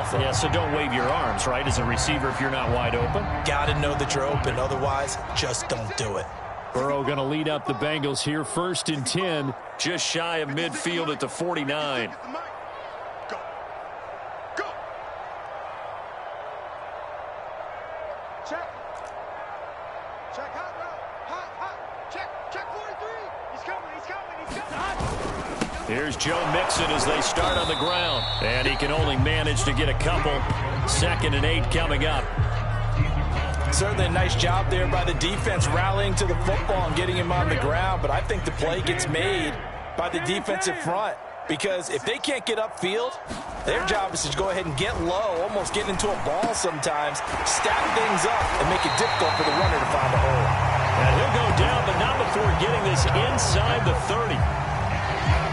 powerful. Yeah, so don't wave your arms, right, as a receiver if you're not wide open. Got to know that you're open. Otherwise, just don't do it. Burrow going to lead up the Bengals here, 1st and 10, just shy of midfield at the 49. Here's Joe Mixon as they start on the ground. And he can only manage to get a couple. 2nd and 8 coming up. Certainly a nice job there by the defense rallying to the football and getting him on the ground. But I think the play gets made by the defensive front. Because if they can't get upfield, their job is to go ahead and get low, almost get into a ball sometimes, stack things up, and make it difficult for the runner to find a hole. And he'll go down, but not before getting this inside the 30.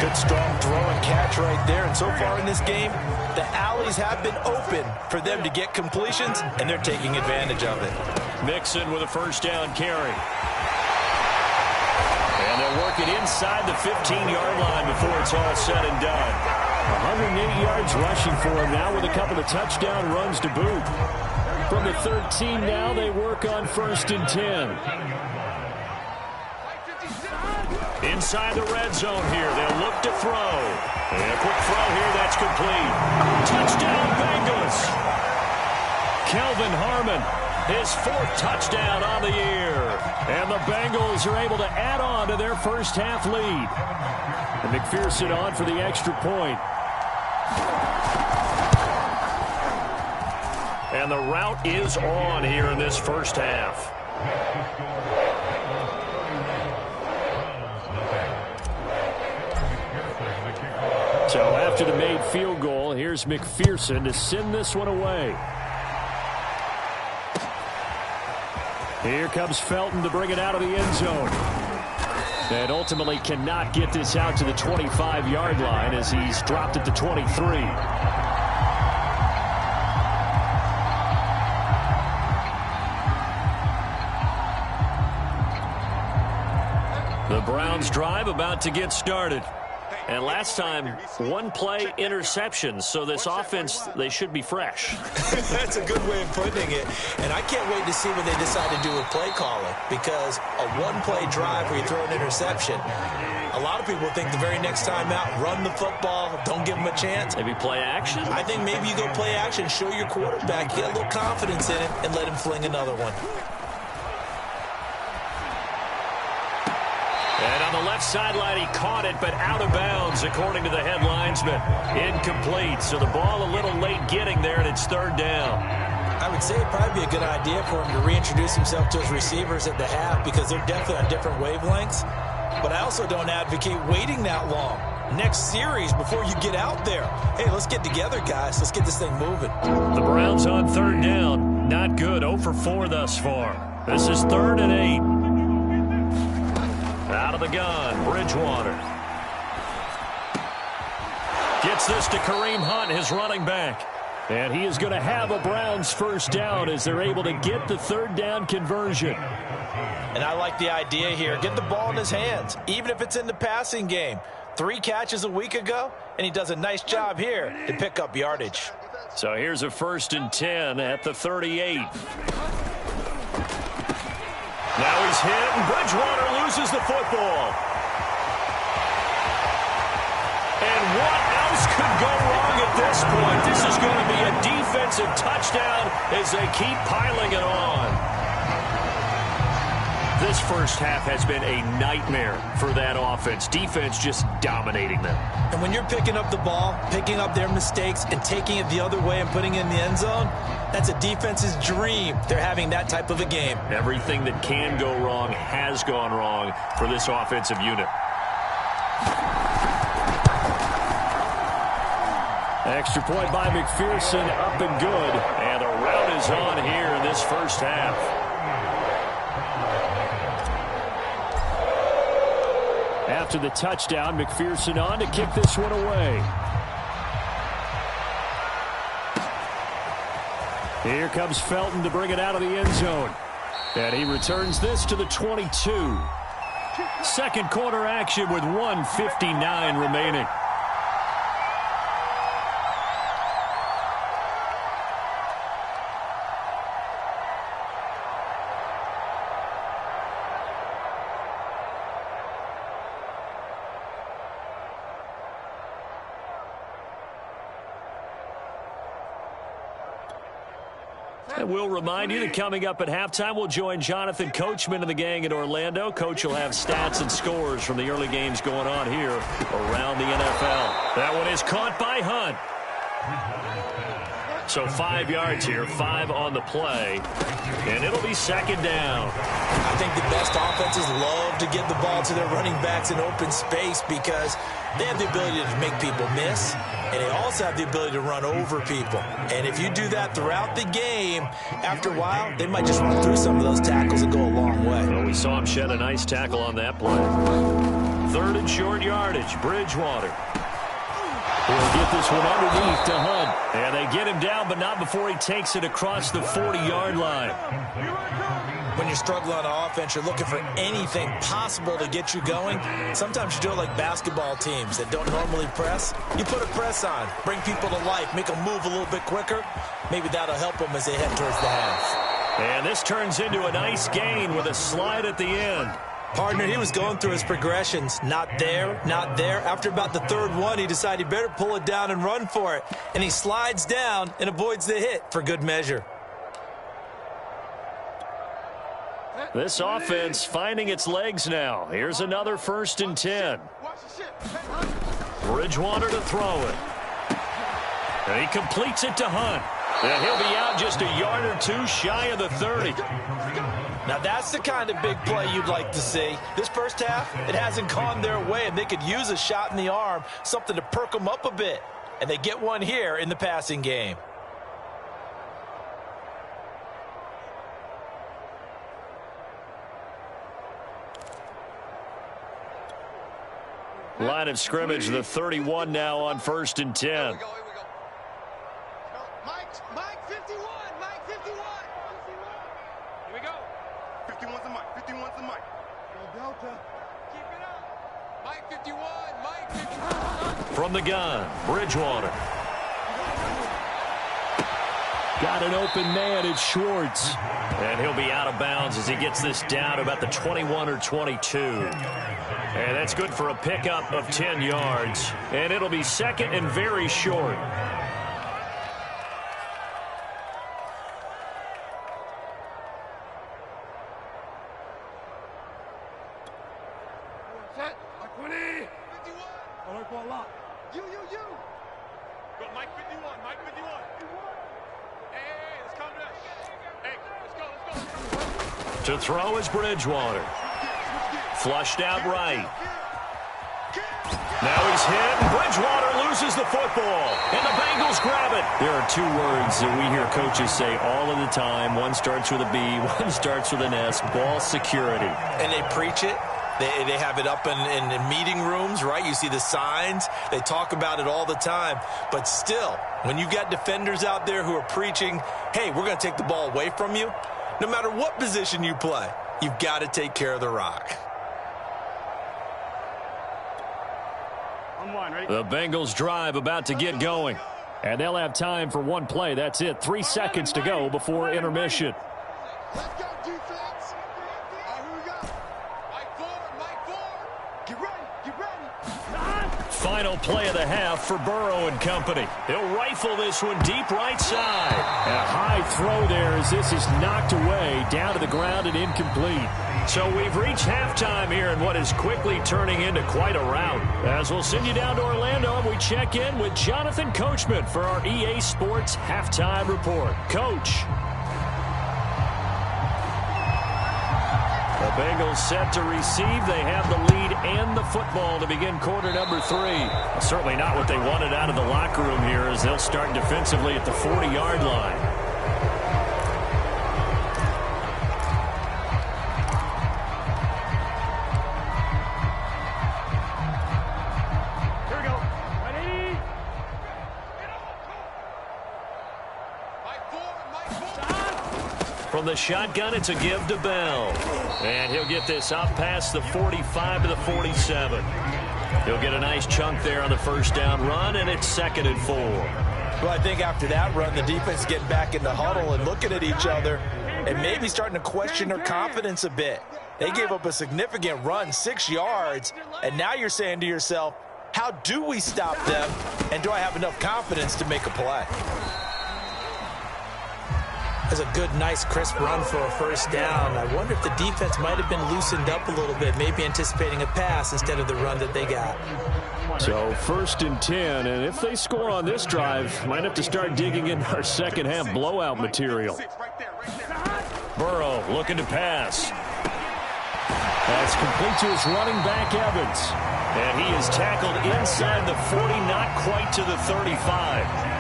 Good, strong throw and catch right there. And so far in this game, the alleys have been open for them to get completions, and they're taking advantage of it. Mixon with a 1st down carry. And they'll work it inside the 15-yard line before it's all said and done. 108 yards rushing for him now with a couple of touchdown runs to boot. From the 13 now, they work on 1st and 10. Inside the red zone here. They'll look to throw. And a quick throw here. That's complete. Touchdown, Bengals. Kelvin Harmon, his 4th touchdown on the year. And the Bengals are able to add on to their first half lead. And McPherson on for the extra point. And the route is on here in this first half. So after the made field goal, here's McPherson to send this one away. Here comes Felton to bring it out of the end zone. And ultimately cannot get this out to the 25-yard line as he's dropped at the 23. The Browns drive about to get started. And last time, 1-play interception. So this offense, they should be fresh. That's a good way of putting it. And I can't wait to see what they decide to do with play calling. Because a 1-play drive where you throw an interception, a lot of people think the very next time out, run the football, don't give them a chance. Maybe play action? I think maybe you go play action, show your quarterback, get a little confidence in him, and let him fling another one. And on the left sideline, he caught it, but out of bounds, according to the head linesman. Incomplete, so the ball a little late getting there, and it's 3rd down. I would say it'd probably be a good idea for him to reintroduce himself to his receivers at the half because they're definitely on different wavelengths. But I also don't advocate waiting that long. Next series before you get out there. Hey, let's get together, guys. Let's get this thing moving. The Browns on 3rd down. Not good. 0 for 4 thus far. This is 3rd and 8. Out of the gun, Bridgewater. Gets this to Kareem Hunt, his running back. And he is going to have a Browns 1st down as they're able to get the 3rd down conversion. And I like the idea here. Get the ball in his hands, even if it's in the passing game. 3 catches a week ago, and he does a nice job here to pick up yardage. So here's a 1st and 10 at the 38. Now he's hit, and Bridgewater loses the football. And what else could go wrong at this point? This is going to be a defensive touchdown as they keep piling it on. This first half has been a nightmare for that offense. Defense just dominating them. And when you're picking up the ball, picking up their mistakes, and taking it the other way and putting it in the end zone, that's a defense's dream. They're having that type of a game. Everything that can go wrong has gone wrong for this offensive unit. Extra point by McPherson, up and good. And the rout is on here in this first half. After the touchdown, McPherson on to kick this one away. Here comes Felton to bring it out of the end zone. And he returns this to the 22. Second quarter action with 1:59 remaining. And we'll remind you that coming up at halftime, we'll join Jonathan Coachman and the gang in Orlando. Coach will have stats and scores from the early games going on here around the NFL. That one is caught by Hunt. So 5 yards here, 5 on the play, and it'll be second down. I think the best offenses love to give the ball to their running backs in open space because they have the ability to make people miss, and they also have the ability to run over people. And if you do that throughout the game, after a while, they might just run through some of those tackles and go a long way. Well, we saw him shed a nice tackle on that play. 3rd and short yardage, Bridgewater. He'll get this one underneath to Hunt. And they get him down, but not before he takes it across the 40-yard line. When you're struggling on offense, you're looking for anything possible to get you going. Sometimes you do it like basketball teams that don't normally press. You put a press on, bring people to life, make them move a little bit quicker. Maybe that'll help them as they head towards the half. And this turns into a nice gain with a slide at the end. Partner, he was going through his progressions. Not there, not there. After about the 3rd one, he decided he better pull it down and run for it. And he slides down and avoids the hit for good measure. This offense finding its legs now. Here's another 1st and 10. Bridgewater to throw it. And he completes it to Hunt. And he'll be out just a yard or 2 shy of the 30. Now that's the kind of big play you'd like to see. This first half, it hasn't gone their way, and they could use a shot in the arm, something to perk them up a bit. And they get one here in the passing game. Line of scrimmage, the 31 now on 1st and 10. Here we go. Mike 51. Mike 51. Here we go. 51's the Mike. 51's the Mike. Go Delta. Keep it up. Mike 51. Mike 51. From the gun, Bridgewater. Got an open man, it's Schwartz. And he'll be out of bounds as he gets this down to about the 21 or 22. And that's good for a pickup of 10 yards. And it'll be second and very short. Set. Mike 20. 51. All right, ball lock. You. Go Mike 51. Mike 51. Hey, let's come to this. Hey, let's go. To throw is Bridgewater. Flushed out right. Now he's hit, and Bridgewater loses the football, and the Bengals grab it. There are 2 words that we hear coaches say all of the time. One starts with a B, one starts with an S, ball security. And they preach it. They have it up in meeting rooms, right? You see the signs. They talk about it all the time. But still, when you got defenders out there who are preaching, hey, we're going to take the ball away from you, no matter what position you play, you've got to take care of the rock. The Bengals drive about to get going. And they'll have time for one play. That's it. 3 seconds to go before intermission. Let's go, defense. All right, here we go. Mike 4. Get ready. Final play of the half for Burrow and company. He'll rifle this one deep right side. And a high throw there as this is knocked away down to the ground and incomplete. So we've reached halftime here in what is quickly turning into quite a rout. As we'll send you down to Orlando and we check in with Jonathan Coachman for our EA Sports Halftime Report. Coach. The Bengals set to receive. They have the lead and the football to begin quarter number 3. Certainly not what they wanted out of the locker room here as they'll start defensively at the 40-yard line. From the shotgun, it's a give to Bell. And he'll get this up past the 45 to the 47. He'll get a nice chunk there on the first down run, and it's 2nd and 4. Well, I think after that run, the defense getting back in the huddle and looking at each other and maybe starting to question their confidence a bit. They gave up a significant run, 6 yards, and now you're saying to yourself, how do we stop them, and do I have enough confidence to make a play? That's a good, nice, crisp run for a first down. I wonder if the defense might have been loosened up a little bit, maybe anticipating a pass instead of the run that they got. So 1st and 10, and if they score on this drive, might have to start digging in our second half blowout material. Burrow looking to pass. That's complete to his running back, Evans. And he is tackled inside the 40, not quite to the 35.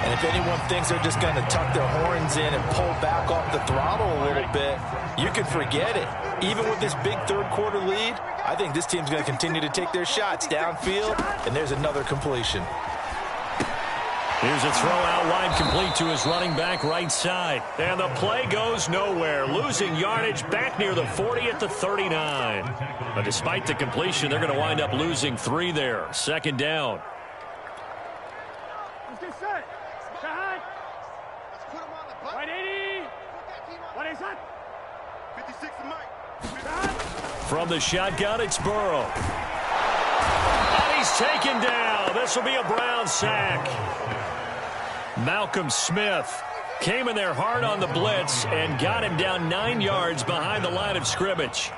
And if anyone thinks they're just going to tuck their horns in and pull back off the throttle a little bit, you can forget it. Even with this big third-quarter lead, I think this team's going to continue to take their shots downfield, and there's another completion. Here's a throw out wide, complete to his running back right side. And the play goes nowhere, losing yardage back near the 40 at the 39. But despite the completion, they're going to wind up losing 3 there. 2nd down. From the shotgun, it's Burrow. And he's taken down. This will be a Brown sack. Malcolm Smith came in there hard on the blitz and got him down 9 yards behind the line of scrimmage.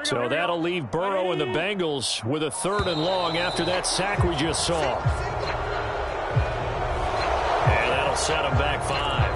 So that'll leave Burrow and the Bengals with a 3rd and long after that sack we just saw. And that'll set them back 5.